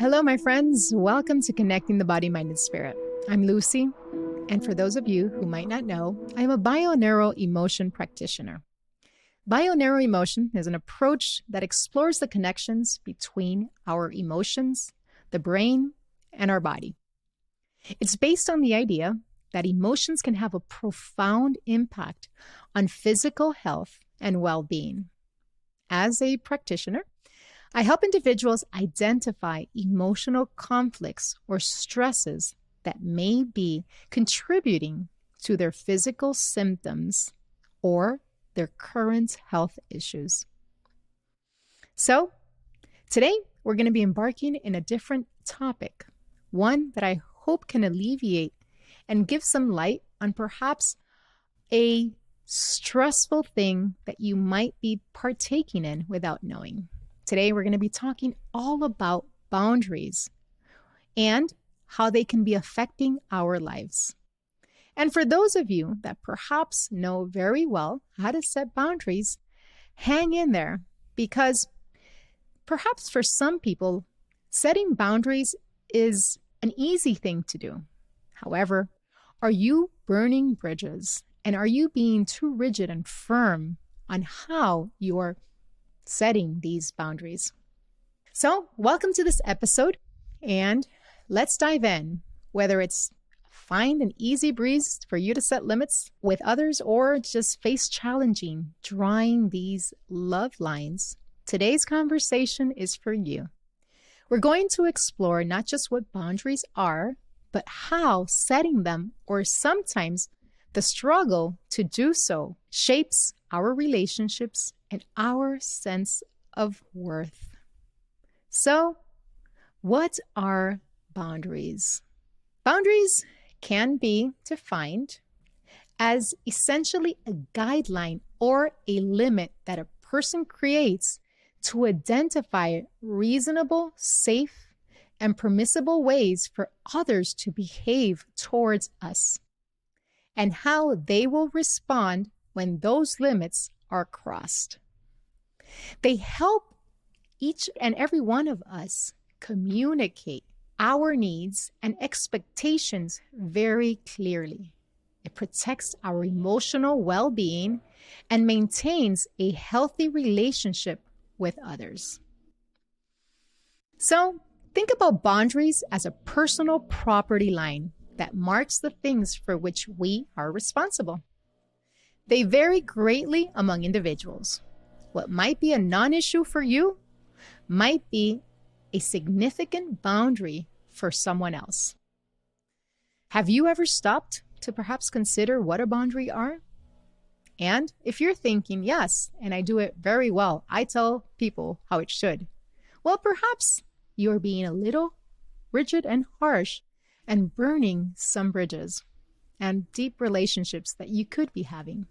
Hello, my friends. Welcome to Connecting the Body, Mind, and Spirit. I'm Lucy, and for those of you who might not know, I am a bio-neuro-emotion practitioner. Bio-neuro-emotion is an approach that explores the connections between our emotions, the brain, and our body. It's based on the idea that emotions can have a profound impact on physical health and well-being. As a practitioner, I help individuals identify emotional conflicts or stresses that may be contributing to their physical symptoms or their current health issues. So, today we're going to be embarking in a different topic, one that I hope can alleviate and give some light on perhaps a stressful thing that you might be partaking in without knowing. Today, we're going to be talking all about boundaries and how they can be affecting our lives. And for those of you that perhaps know very well how to set boundaries, hang in there, because perhaps for some people, setting boundaries is an easy thing to do. However, are you burning bridges, and are you being too rigid and firm on how you're setting these boundaries? So, welcome to this episode, and let's dive in. Whether it's find an easy breeze for you to set limits with others or just face challenging drawing these love lines, today's conversation is for you. We're going to explore not just what boundaries are, but how setting them, or sometimes the struggle to do so, shapes our relationships and our sense of worth. So, what are boundaries? Boundaries can be defined as essentially a guideline or a limit that a person creates to identify reasonable, safe, and permissible ways for others to behave towards us, and how they will respond when those limits are crossed. They help each and every one of us communicate our needs and expectations very clearly. It protects our emotional well-being and maintains a healthy relationship with others. So, think about boundaries as a personal property line that marks the things for which we are responsible. They vary greatly among individuals. What might be a non-issue for you might be a significant boundary for someone else. Have you ever stopped to perhaps consider what a boundary are? And if you're thinking, yes, and I do it very well, I tell people how it should, well, perhaps you're being a little rigid and harsh and burning some bridges and deep relationships that you could be having.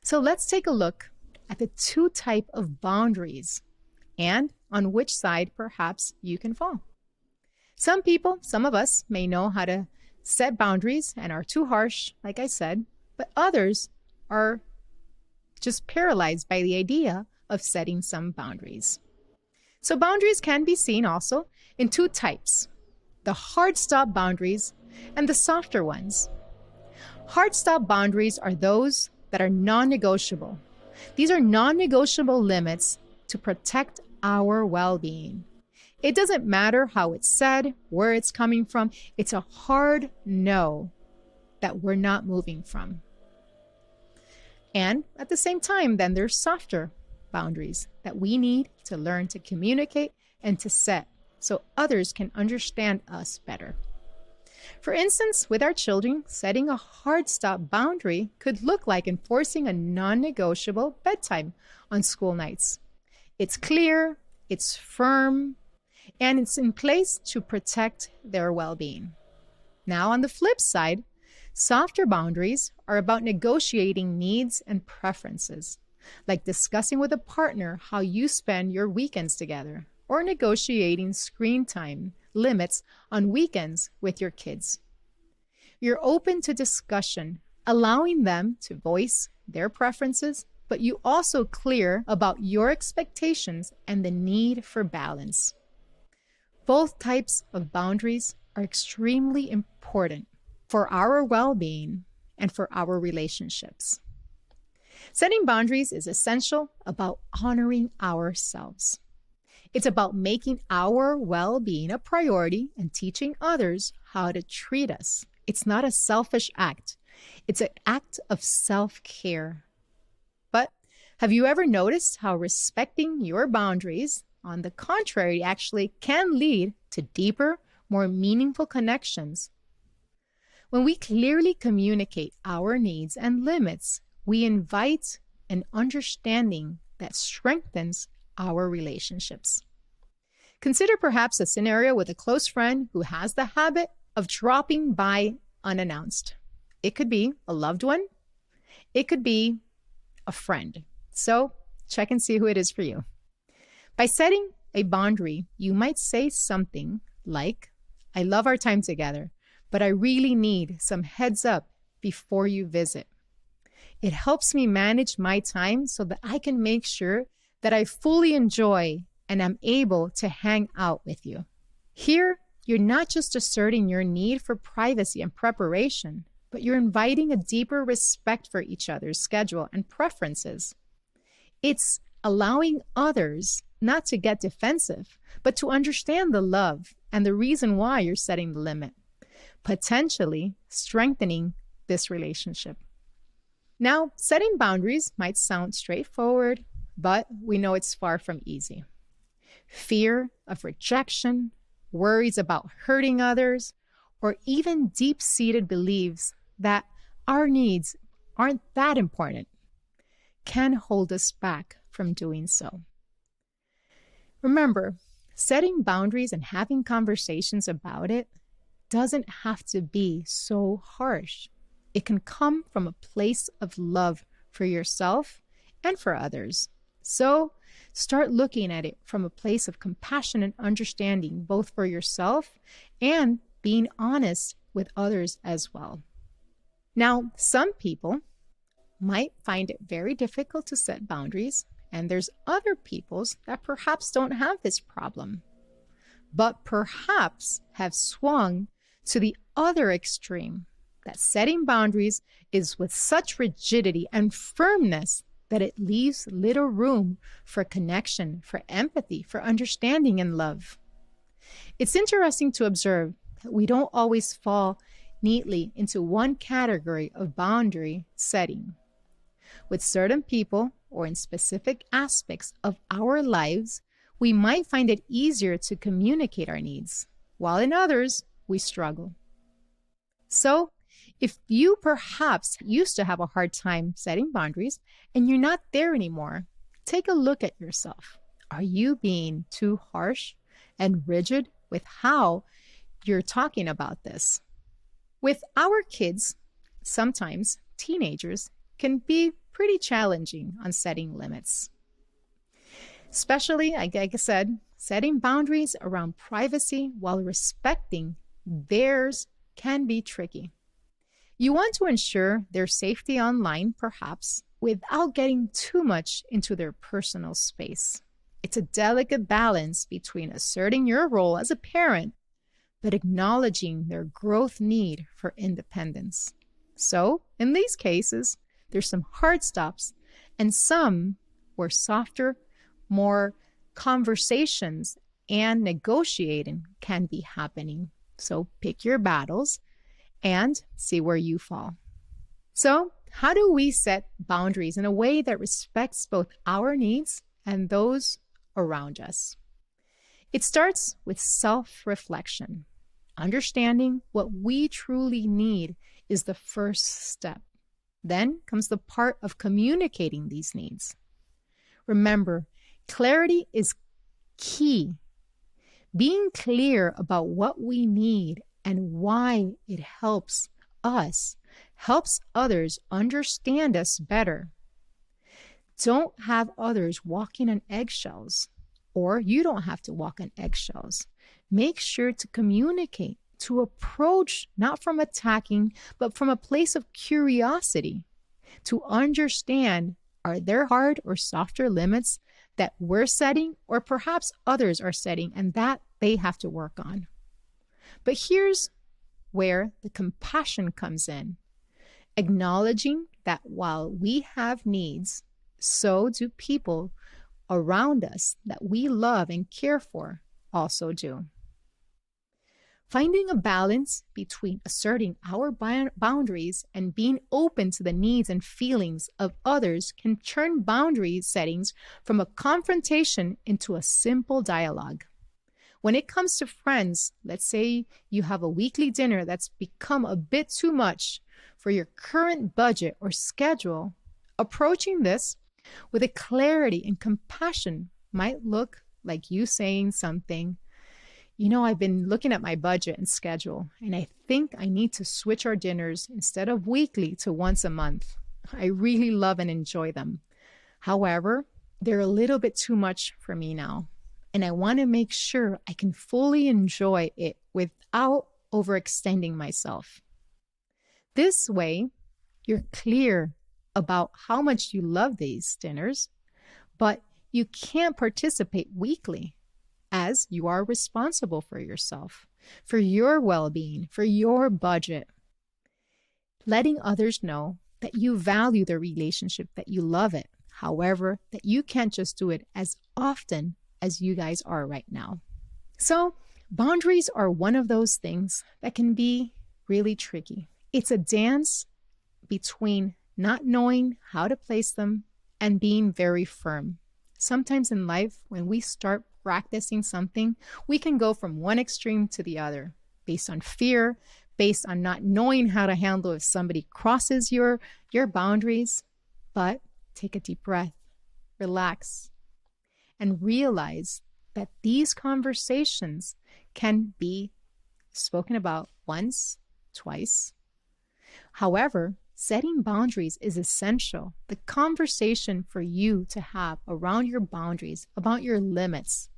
So let's take a look at the two types of boundaries and on which side perhaps you can fall. Some people, some of us, may know how to set boundaries and are too harsh, like I said, but others are just paralyzed by the idea of setting some boundaries. So boundaries can be seen also in two types: the hard stop boundaries and the softer ones. Hard stop boundaries are those that are non-negotiable. These are non-negotiable limits to protect our well-being. It doesn't matter how it's said, where it's coming from. It's a hard no that we're not moving from. And at the same time, then there's softer boundaries that we need to learn to communicate and to set so others can understand us better. For instance, with our children, setting a hard stop boundary could look like enforcing a non-negotiable bedtime on school nights. It's clear, it's firm, and it's in place to protect their well-being. Now, on the flip side, softer boundaries are about negotiating needs and preferences, like discussing with a partner how you spend your weekends together, or negotiating screen time limits on weekends with your kids. You're open to discussion, allowing them to voice their preferences, but you also clear about your expectations and the need for balance. Both types of boundaries are extremely important for our well-being and for our relationships. Setting boundaries is essential about honoring ourselves. It's about making our well-being a priority and teaching others how to treat us. It's not a selfish act. It's an act of self-care. But have you ever noticed how respecting your boundaries, on the contrary, actually can lead to deeper, more meaningful connections? When we clearly communicate our needs and limits, we invite an understanding that strengthens our relationships. Consider perhaps a scenario with a close friend who has the habit of dropping by unannounced. It could be a loved one. It could be a friend. So check and see who it is for you. By setting a boundary, you might say something like, "I love our time together, but I really need some heads up before you visit. It helps me manage my time so that I can make sure that I fully enjoy and am able to hang out with you." Here, you're not just asserting your need for privacy and preparation, but you're inviting a deeper respect for each other's schedule and preferences. It's allowing others not to get defensive, but to understand the love and the reason why you're setting the limit, potentially strengthening this relationship. Now, setting boundaries might sound straightforward, but we know it's far from easy. Fear of rejection, worries about hurting others, or even deep-seated beliefs that our needs aren't that important can hold us back from doing so. Remember, setting boundaries and having conversations about it doesn't have to be so harsh. It can come from a place of love for yourself and for others. So start looking at it from a place of compassion and understanding, both for yourself and being honest with others as well. Now, some people might find it very difficult to set boundaries, and there's other peoples that perhaps don't have this problem, but perhaps have swung to the other extreme, that setting boundaries is with such rigidity and firmness that it leaves little room for connection, for empathy, for understanding and love. It's interesting to observe that we don't always fall neatly into one category of boundary setting. With certain people or in specific aspects of our lives, we might find it easier to communicate our needs, while in others, we struggle. So, if you perhaps used to have a hard time setting boundaries and you're not there anymore, take a look at yourself. Are you being too harsh and rigid with how you're talking about this? With our kids, sometimes teenagers can be pretty challenging on setting limits. Especially, like I said, setting boundaries around privacy while respecting theirs can be tricky. You want to ensure their safety online, perhaps, without getting too much into their personal space. It's a delicate balance between asserting your role as a parent, but acknowledging their growth need for independence. So, in these cases, there's some hard stops and some where softer, more conversations and negotiating can be happening. So pick your battles and see where you fall. So how do we set boundaries in a way that respects both our needs and those around us? It starts with self-reflection. Understanding what we truly need is the first step. Then comes the part of communicating these needs. Remember, clarity is key. Being clear about what we need and why it helps us helps others understand us better. Don't have others walking on eggshells, or you don't have to walk on eggshells. Make sure to communicate, to approach not from attacking, but from a place of curiosity, to understand, are there hard or softer limits that we're setting or perhaps others are setting, and that they have to work on. But here's where the compassion comes in, acknowledging that while we have needs, so do people around us that we love and care for also do. Finding a balance between asserting our boundaries and being open to the needs and feelings of others can turn boundary settings from a confrontation into a simple dialogue. When it comes to friends, let's say you have a weekly dinner that's become a bit too much for your current budget or schedule, approaching this with a clarity and compassion might look like you saying something, I've been looking at my budget and schedule, and I think I need to switch our dinners instead of weekly to once a month. I really love and enjoy them. However, they're a little bit too much for me now, and I want to make sure I can fully enjoy it without overextending myself. This way, you're clear about how much you love these dinners, but you can't participate weekly, as you are responsible for yourself, for your well-being, for your budget. Letting others know that you value the relationship, that you love it, however, that you can't just do it as often as you guys are right now. So boundaries are one of those things that can be really tricky. It's a dance between not knowing how to place them and being very firm. Sometimes in life, when we start practicing something, we can go from one extreme to the other based on fear, based on not knowing how to handle if somebody crosses your boundaries. But take a deep breath, relax, and realize that these conversations can be spoken about once, twice. However, setting boundaries is essential. The conversation for you to have around your boundaries, about your limits,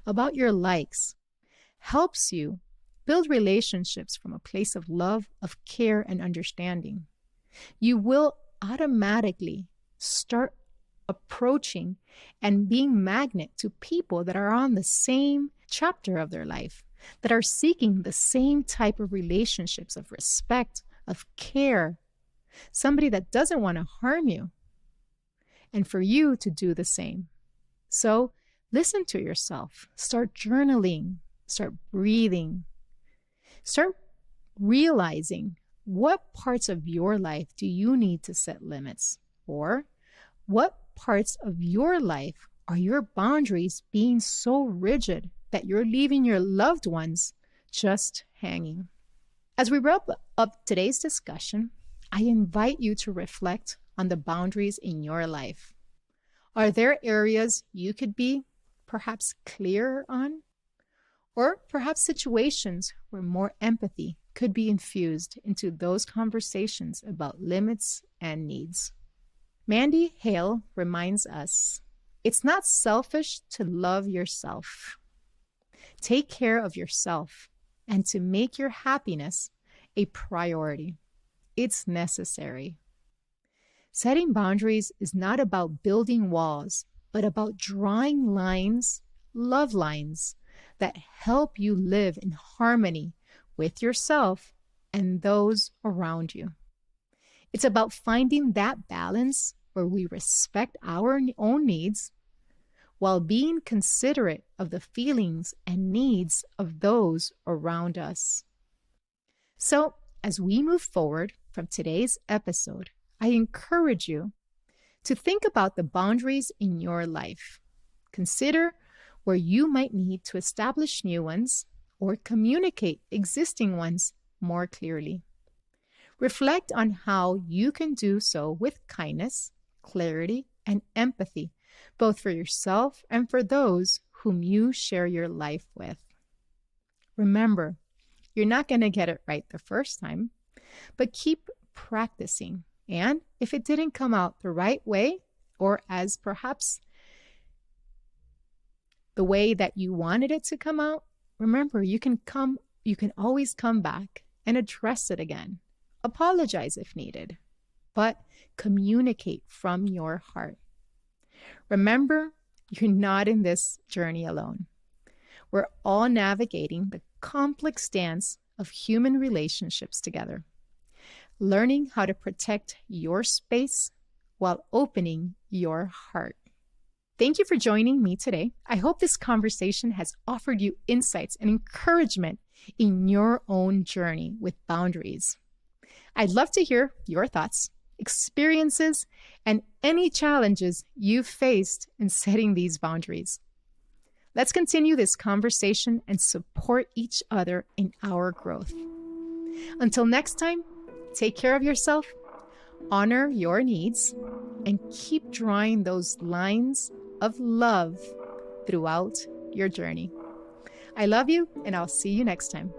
about your likes, helps you build relationships from a place of love, of care, and understanding. You will automatically start approaching and being magnet to people that are on the same chapter of their life, that are seeking the same type of relationships of respect, of care, somebody that doesn't want to harm you, and for you to do the same. So listen to yourself, start journaling, start breathing, start realizing what parts of your life do you need to set limits, or what parts of your life are your boundaries being so rigid that you're leaving your loved ones just hanging. As we wrap up today's discussion, I invite you to reflect on the boundaries in your life. Are there areas you could be perhaps clearer on? Or perhaps situations where more empathy could be infused into those conversations about limits and needs? Mandy Hale reminds us, it's not selfish to love yourself. Take care of yourself and to make your happiness a priority. It's necessary. Setting boundaries is not about building walls, but about drawing lines, love lines, that help you live in harmony with yourself and those around you. It's about finding that balance where we respect our own needs while being considerate of the feelings and needs of those around us. So, as we move forward from today's episode, I encourage you to think about the boundaries in your life. Consider where you might need to establish new ones or communicate existing ones more clearly. Reflect on how you can do so with kindness, clarity, and empathy, both for yourself and for those whom you share your life with. Remember, you're not going to get it right the first time, but keep practicing. And if it didn't come out the right way, or as perhaps the way that you wanted it to come out, remember, you can always come back and address it again. Apologize if needed, but communicate from your heart. Remember, you're not in this journey alone. We're all navigating the complex dance of human relationships together, learning how to protect your space while opening your heart. Thank you for joining me today. I hope this conversation has offered you insights and encouragement in your own journey with boundaries. I'd love to hear your thoughts, experiences, and any challenges you've faced in setting these boundaries. Let's continue this conversation and support each other in our growth. Until next time, take care of yourself, honor your needs, and keep drawing those lines of love throughout your journey. I love you, and I'll see you next time.